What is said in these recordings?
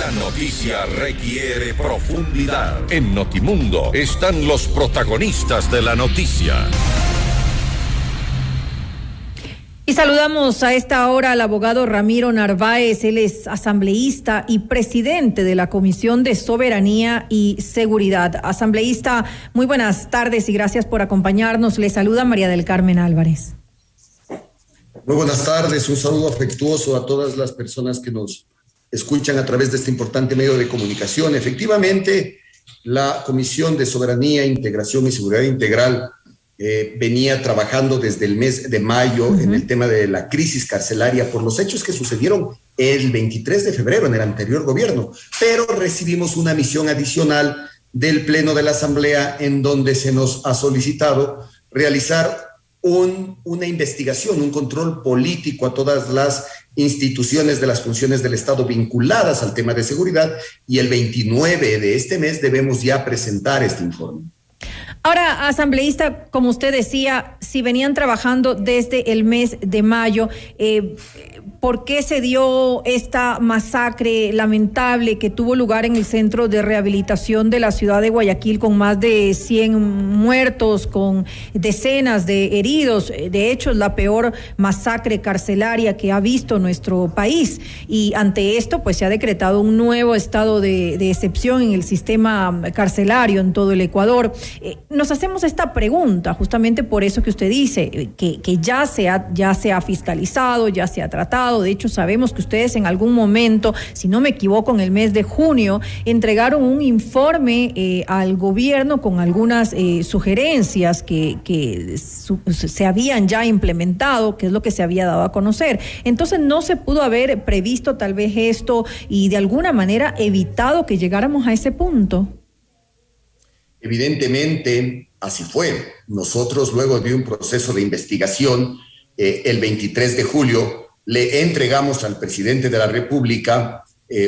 La noticia requiere profundidad. En Notimundo están los protagonistas de la noticia. Y saludamos a esta hora al abogado Ramiro Narváez. Él es asambleísta y presidente de la Comisión de Soberanía y Seguridad. Asambleísta, muy buenas tardes y gracias por acompañarnos. Le saluda María del Carmen Álvarez. Muy buenas tardes, un saludo afectuoso a todas las personas que nos escuchan a través de este importante medio de comunicación. Efectivamente, la Comisión de Soberanía, Integración y Seguridad Integral venía trabajando desde el mes de mayo en el tema de la crisis carcelaria por los hechos que sucedieron el 23 de febrero en el anterior gobierno, pero recibimos una misión adicional del Pleno de la Asamblea en donde se nos ha solicitado realizar una investigación, un control político a todas las instituciones de las funciones del Estado vinculadas al tema de seguridad, y el 29 de este mes debemos ya presentar este informe. Ahora, asambleísta, como usted decía, si venían trabajando desde el mes de mayo, ¿por qué se dio esta masacre lamentable que tuvo lugar en el centro de rehabilitación de la ciudad de Guayaquil, con más de 100 muertos, con decenas de heridos? De hecho, es la peor masacre carcelaria que ha visto nuestro país. Y ante esto, pues se ha decretado un nuevo estado de excepción en el sistema carcelario en todo el Ecuador. Nos hacemos esta pregunta justamente por eso que usted dice que ya se ha fiscalizado, ya se ha tratado. De hecho, sabemos que ustedes en algún momento, si no me equivoco, en el mes de junio, entregaron un informe al gobierno con algunas sugerencias que se habían ya implementado, que es lo que se había dado a conocer. Entonces, ¿no se pudo haber previsto tal vez esto y de alguna manera evitado que llegáramos a ese punto? Evidentemente, así fue. Nosotros, luego de un proceso de investigación, el 23 de julio, le entregamos al presidente de la República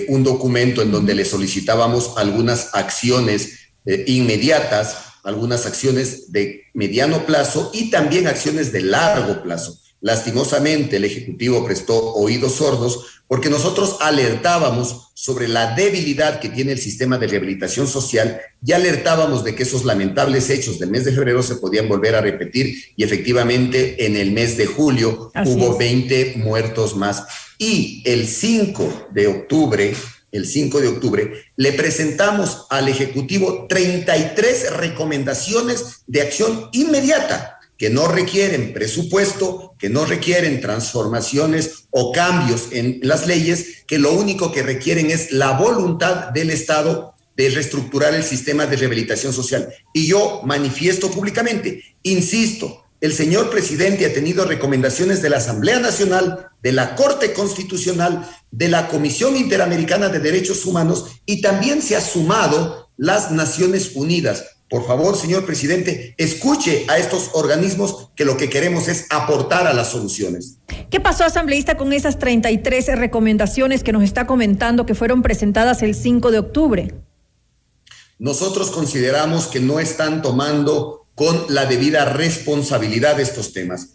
un documento en donde le solicitábamos algunas acciones inmediatas, algunas acciones de mediano plazo y también acciones de largo plazo. Lastimosamente, el Ejecutivo prestó oídos sordos porque nosotros alertábamos sobre la debilidad que tiene el sistema de rehabilitación social y alertábamos de que esos lamentables hechos del mes de febrero se podían volver a repetir, y efectivamente en el mes de julio hubo 20 muertos más. Y el 5 de octubre le presentamos al Ejecutivo 33 recomendaciones de acción inmediata, que no requieren presupuesto, que no requieren transformaciones o cambios en las leyes, que lo único que requieren es la voluntad del Estado de reestructurar el sistema de rehabilitación social. Y yo manifiesto públicamente, insisto, el señor presidente ha tenido recomendaciones de la Asamblea Nacional, de la Corte Constitucional, de la Comisión Interamericana de Derechos Humanos, y también se ha sumado las Naciones Unidas. Por favor, señor presidente, escuche a estos organismos, que lo que queremos es aportar a las soluciones. ¿Qué pasó, asambleísta, con esas 33 recomendaciones que nos está comentando que fueron presentadas el 5 de octubre? Nosotros consideramos que no están tomando con la debida responsabilidad estos temas.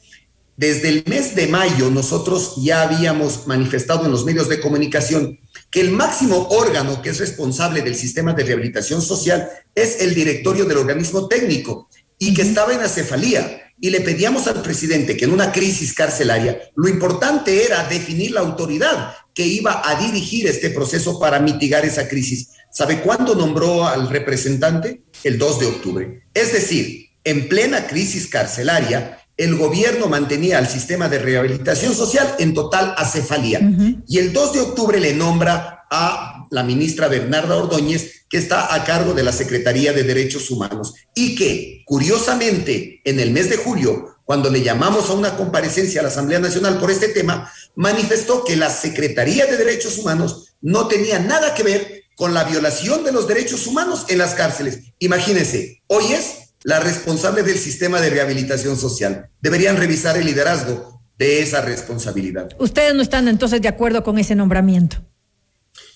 Desde el mes de mayo nosotros ya habíamos manifestado en los medios de comunicación que el máximo órgano que es responsable del sistema de rehabilitación social es el directorio del organismo técnico, y que estaba en acefalía. Y le pedíamos al presidente que en una crisis carcelaria lo importante era definir la autoridad que iba a dirigir este proceso para mitigar esa crisis. ¿Sabe cuándo nombró al representante? El 2 de octubre. Es decir, en plena crisis carcelaria, el gobierno mantenía al sistema de rehabilitación social en total acefalía. Y el 2 de octubre le nombra a la ministra Bernarda Ordóñez, que está a cargo de la Secretaría de Derechos Humanos, y que, curiosamente, en el mes de julio, cuando le llamamos a una comparecencia a la Asamblea Nacional por este tema, manifestó que la Secretaría de Derechos Humanos no tenía nada que ver con la violación de los derechos humanos en las cárceles. Imagínense, hoy es la responsable del sistema de rehabilitación social. Deberían revisar el liderazgo de esa responsabilidad. ¿Ustedes no están entonces de acuerdo con ese nombramiento?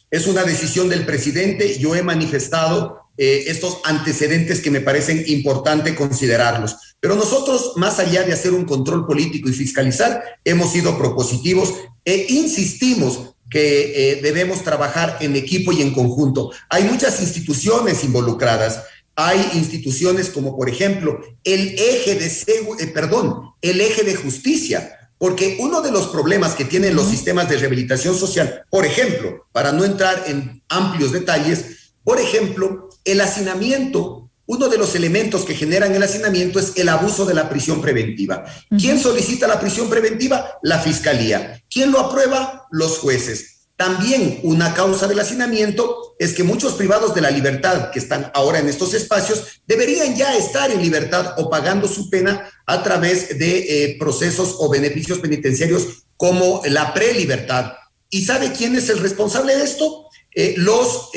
Es una decisión del presidente. Yo he manifestado estos antecedentes que me parecen importante considerarlos. Pero nosotros, más allá de hacer un control político y fiscalizar, hemos sido propositivos e insistimos que debemos trabajar en equipo y en conjunto. Hay muchas instituciones involucradas. Hay instituciones como, por ejemplo, el eje de justicia, porque uno de los problemas que tienen los sistemas de rehabilitación social, por ejemplo, para no entrar en amplios detalles, por ejemplo, el hacinamiento. Uno de los elementos que generan el hacinamiento es el abuso de la prisión preventiva. ¿Quién solicita la prisión preventiva? La Fiscalía. ¿Quién lo aprueba? Los jueces. También una causa del hacinamiento es que muchos privados de la libertad que están ahora en estos espacios deberían ya estar en libertad o pagando su pena a través de procesos o beneficios penitenciarios como la prelibertad. ¿Y sabe quién es el responsable de esto? Los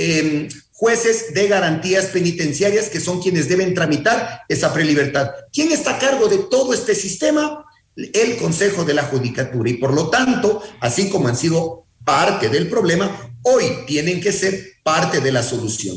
jueces de garantías penitenciarias, que son quienes deben tramitar esa prelibertad. ¿Quién está a cargo de todo este sistema? El Consejo de la Judicatura. Y por lo tanto, así como han sido parte del problema, hoy tienen que ser parte de la solución.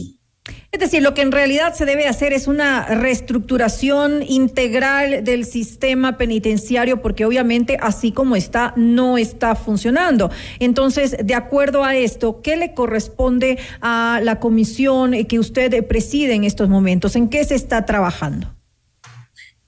Es decir, lo que en realidad se debe hacer es una reestructuración integral del sistema penitenciario, porque obviamente así como está, no está funcionando. Entonces, de acuerdo a esto, ¿qué le corresponde a la comisión que usted preside en estos momentos? ¿En qué se está trabajando?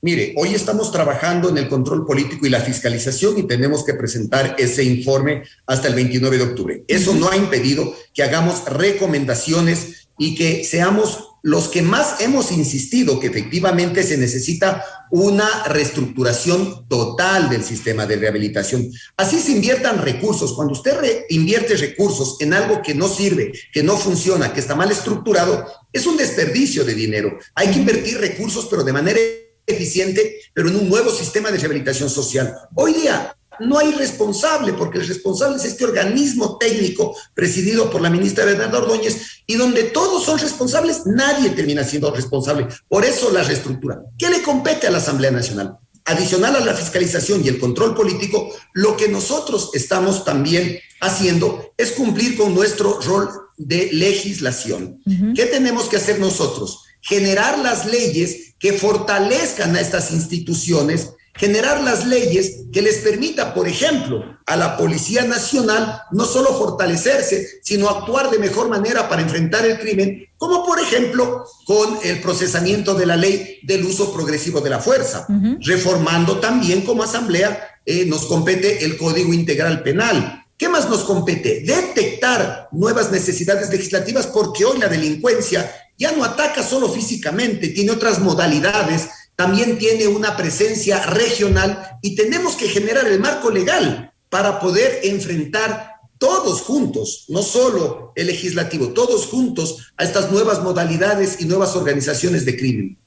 Mire, hoy estamos trabajando en el control político y la fiscalización y tenemos que presentar ese informe hasta el 29 de octubre. Eso no ha impedido que hagamos recomendaciones y que seamos los que más hemos insistido que efectivamente se necesita una reestructuración total del sistema de rehabilitación. Así se inviertan recursos. Cuando usted invierte recursos en algo que no sirve, que no funciona, que está mal estructurado, es un desperdicio de dinero. Hay que invertir recursos, pero de manera eficiente, pero en un nuevo sistema de rehabilitación social. Hoy día no hay responsable, porque el responsable es este organismo técnico presidido por la ministra Bernarda Ordóñez, y donde todos son responsables, nadie termina siendo responsable. Por eso la reestructura. ¿Qué le compete a la Asamblea Nacional? Adicional a la fiscalización y el control político, lo que nosotros estamos también haciendo es cumplir con nuestro rol de legislación. ¿Qué tenemos que hacer nosotros? Generar las leyes que fortalezcan a estas instituciones, generar las leyes que les permita, por ejemplo, a la Policía Nacional no solo fortalecerse, sino actuar de mejor manera para enfrentar el crimen, como por ejemplo con el procesamiento de la ley del uso progresivo de la fuerza, reformando también como Asamblea nos compete el Código Integral Penal. ¿Qué más nos compete? Detectar nuevas necesidades legislativas, porque hoy la delincuencia ya no ataca solo físicamente, tiene otras modalidades, también tiene una presencia regional, y tenemos que generar el marco legal para poder enfrentar todos juntos, no solo el legislativo, todos juntos a estas nuevas modalidades y nuevas organizaciones de crimen.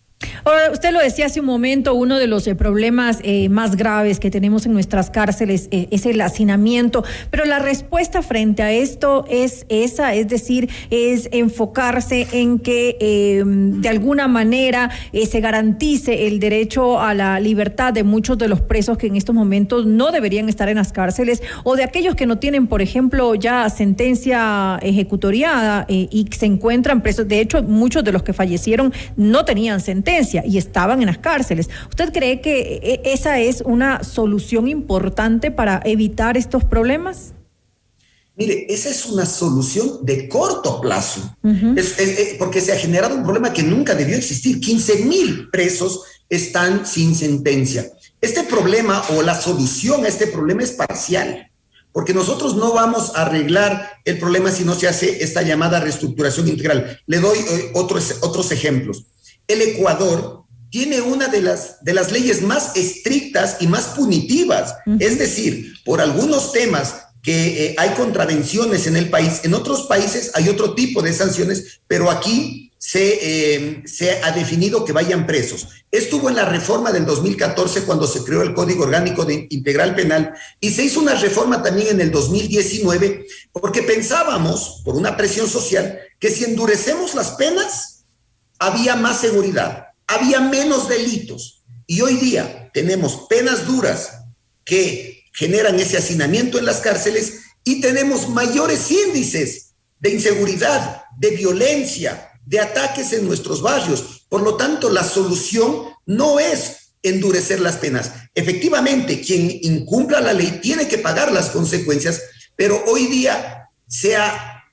Ahora, usted lo decía hace un momento, uno de los problemas más graves que tenemos en nuestras cárceles es el hacinamiento, pero la respuesta frente a esto es esa, es decir, es enfocarse en que de alguna manera se garantice el derecho a la libertad de muchos de los presos que en estos momentos no deberían estar en las cárceles, o de aquellos que no tienen, por ejemplo, ya sentencia ejecutoriada y se encuentran presos. De hecho, muchos de los que fallecieron no tenían sentencia y estaban en las cárceles. ¿Usted cree que esa es una solución importante para evitar estos problemas? Mire, esa es una solución de corto plazo, porque se ha generado un problema que nunca debió existir. 15,000 presos están sin sentencia. Este problema, o la solución a este problema, es parcial, porque nosotros no vamos a arreglar el problema si no se hace esta llamada reestructuración integral. Le doy otros ejemplos. El Ecuador tiene una de las leyes más estrictas y más punitivas. Es decir, por algunos temas que hay contravenciones en el país, en otros países hay otro tipo de sanciones, pero aquí se ha definido que vayan presos. Estuvo en la reforma del 2014 cuando se creó el Código Orgánico Integral Penal, y se hizo una reforma también en el 2019 porque pensábamos, por una presión social, que si endurecemos las penas había más seguridad, había menos delitos. Y hoy día tenemos penas duras que generan ese hacinamiento en las cárceles, y tenemos mayores índices de inseguridad, de violencia, de ataques en nuestros barrios. Por lo tanto, la solución no es endurecer las penas. Efectivamente, quien incumpla la ley tiene que pagar las consecuencias, Pero hoy día se ha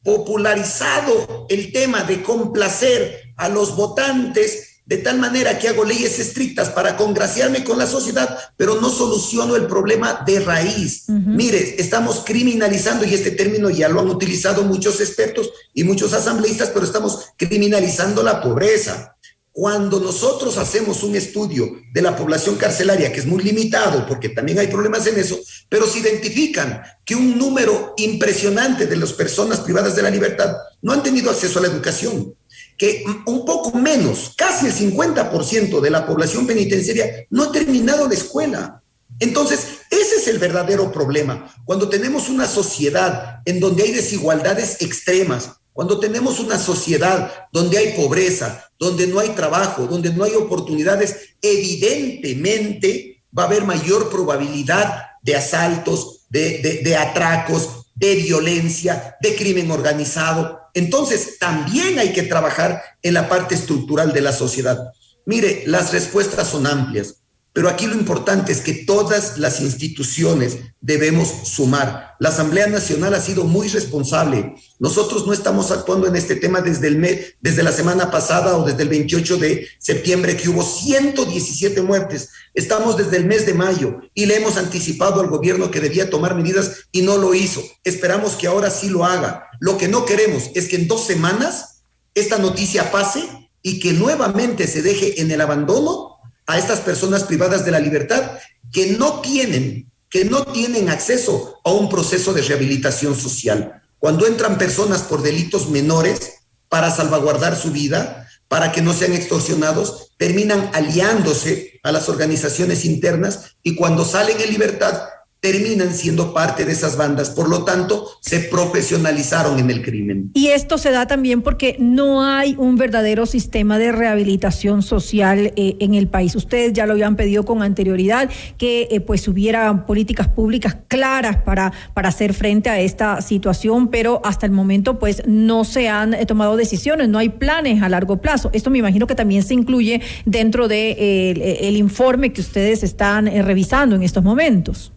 popularizado el tema de complacer a los votantes de tal manera que hago leyes estrictas para congraciarme con la sociedad, pero no soluciono el problema de raíz. Mire, estamos criminalizando, y este término ya lo han utilizado muchos expertos y muchos asambleístas, pero estamos criminalizando la pobreza. Cuando nosotros hacemos un estudio de la población carcelaria, que es muy limitado, porque también hay problemas en eso, pero se identifican que un número impresionante de las personas privadas de la libertad no han tenido acceso a la educación, que un poco menos, casi el 50% de la población penitenciaria no ha terminado la escuela. Entonces, ese es el verdadero problema. Cuando tenemos una sociedad en donde hay desigualdades extremas, cuando tenemos una sociedad donde hay pobreza, donde no hay trabajo, donde no hay oportunidades, evidentemente va a haber mayor probabilidad de asaltos, de atracos, de violencia, de crimen organizado. Entonces, también hay que trabajar en la parte estructural de la sociedad. Mire, las respuestas son amplias, pero aquí lo importante es que todas las instituciones debemos sumar. La Asamblea Nacional ha sido muy responsable. Nosotros no estamos actuando en este tema desde la semana pasada o desde el 28 de septiembre, que hubo 117 muertes. Estamos desde el mes de mayo y le hemos anticipado al gobierno que debía tomar medidas y no lo hizo. Esperamos que ahora sí lo haga. Lo que no queremos es que en 2 semanas esta noticia pase y que nuevamente se deje en el abandono a estas personas privadas de la libertad que no tienen acceso a un proceso de rehabilitación social. Cuando entran personas por delitos menores para salvaguardar su vida, para que no sean extorsionados, terminan aliándose a las organizaciones internas y cuando salen en libertad terminan siendo parte de esas bandas. Por lo tanto, se profesionalizaron en el crimen. Y esto se da también porque no hay un verdadero sistema de rehabilitación social en el país. Ustedes ya lo habían pedido con anterioridad, que pues hubiera políticas públicas claras para hacer frente a esta situación, pero hasta el momento pues no se han tomado decisiones, no hay planes a largo plazo. Esto me imagino que también se incluye dentro de el informe que ustedes están revisando en estos momentos.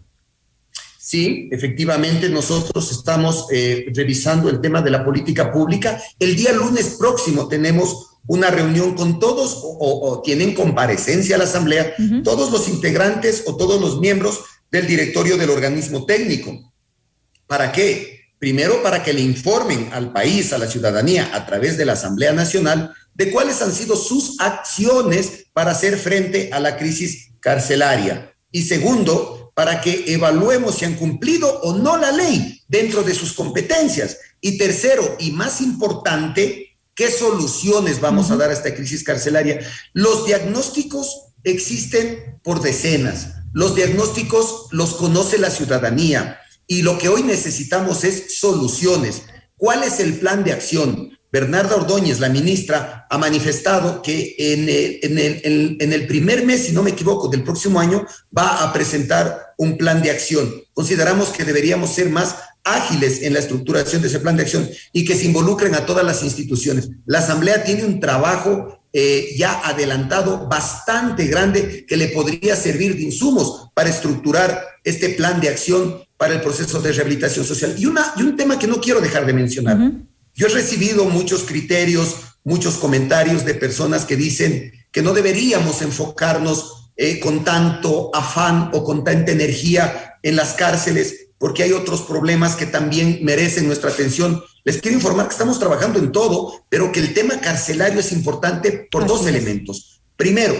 Sí, efectivamente, nosotros estamos revisando el tema de la política pública. El día lunes próximo tenemos una reunión con todos, o tienen comparecencia a la Asamblea, todos los integrantes o todos los miembros del directorio del organismo técnico. ¿Para qué? Primero, para que le informen al país, a la ciudadanía, a través de la Asamblea Nacional, de cuáles han sido sus acciones para hacer frente a la crisis carcelaria. Y segundo, para que evaluemos si han cumplido o no la ley dentro de sus competencias. Y tercero, y más importante, ¿qué soluciones vamos a dar a esta crisis carcelaria? Los diagnósticos existen por decenas. Los diagnósticos los conoce la ciudadanía. Y lo que hoy necesitamos es soluciones. ¿Cuál es el plan de acción? Bernarda Ordóñez, la ministra, ha manifestado que en el primer mes, si no me equivoco, del próximo año, va a presentar un plan de acción. Consideramos que deberíamos ser más ágiles en la estructuración de ese plan de acción y que se involucren a todas las instituciones. La Asamblea tiene un trabajo ya adelantado bastante grande que le podría servir de insumos para estructurar este plan de acción para el proceso de rehabilitación social. Y un tema que no quiero dejar de mencionar. Yo he recibido muchos criterios, muchos comentarios de personas que dicen que no deberíamos enfocarnos con tanto afán o con tanta energía en las cárceles, porque hay otros problemas que también merecen nuestra atención. Les quiero informar que estamos trabajando en todo, pero que el tema carcelario es importante por dos elementos. Primero,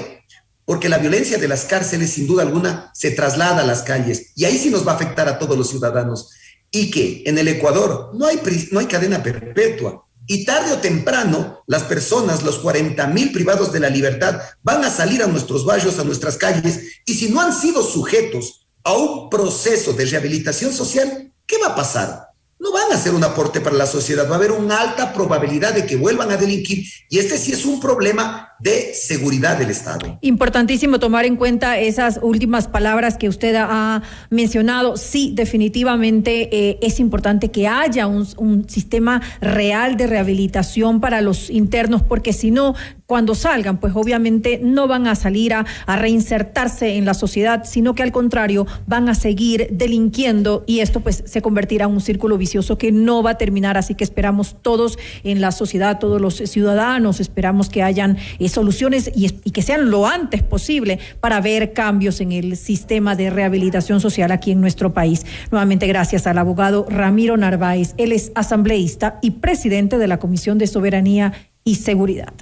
porque la violencia de las cárceles, sin duda alguna, se traslada a las calles, y ahí sí nos va a afectar a todos los ciudadanos. Y que en el Ecuador no hay cadena perpetua. Y tarde o temprano, las personas, los 40,000 privados de la libertad, van a salir a nuestros barrios, a nuestras calles, y si no han sido sujetos a un proceso de rehabilitación social, ¿qué va a pasar? No van a hacer un aporte para la sociedad, va a haber una alta probabilidad de que vuelvan a delinquir, y este sí es un problema de seguridad del Estado. Importantísimo tomar en cuenta esas últimas palabras que usted ha mencionado. Sí, definitivamente es importante que haya un sistema real de rehabilitación para los internos, porque si no, cuando salgan, pues obviamente no van a salir a reinsertarse en la sociedad, sino que al contrario van a seguir delinquiendo, y esto pues se convertirá en un círculo vicioso que no va a terminar. Así que esperamos todos en la sociedad, todos los ciudadanos, esperamos que hayan soluciones y que sean lo antes posible para ver cambios en el sistema de rehabilitación social aquí en nuestro país. Nuevamente gracias al abogado Ramiro Narváez. Él es asambleísta y presidente de la Comisión de Soberanía y Seguridad.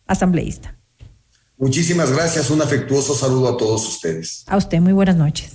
Asambleísta. Muchísimas gracias, un afectuoso saludo a todos ustedes. A usted, muy buenas noches.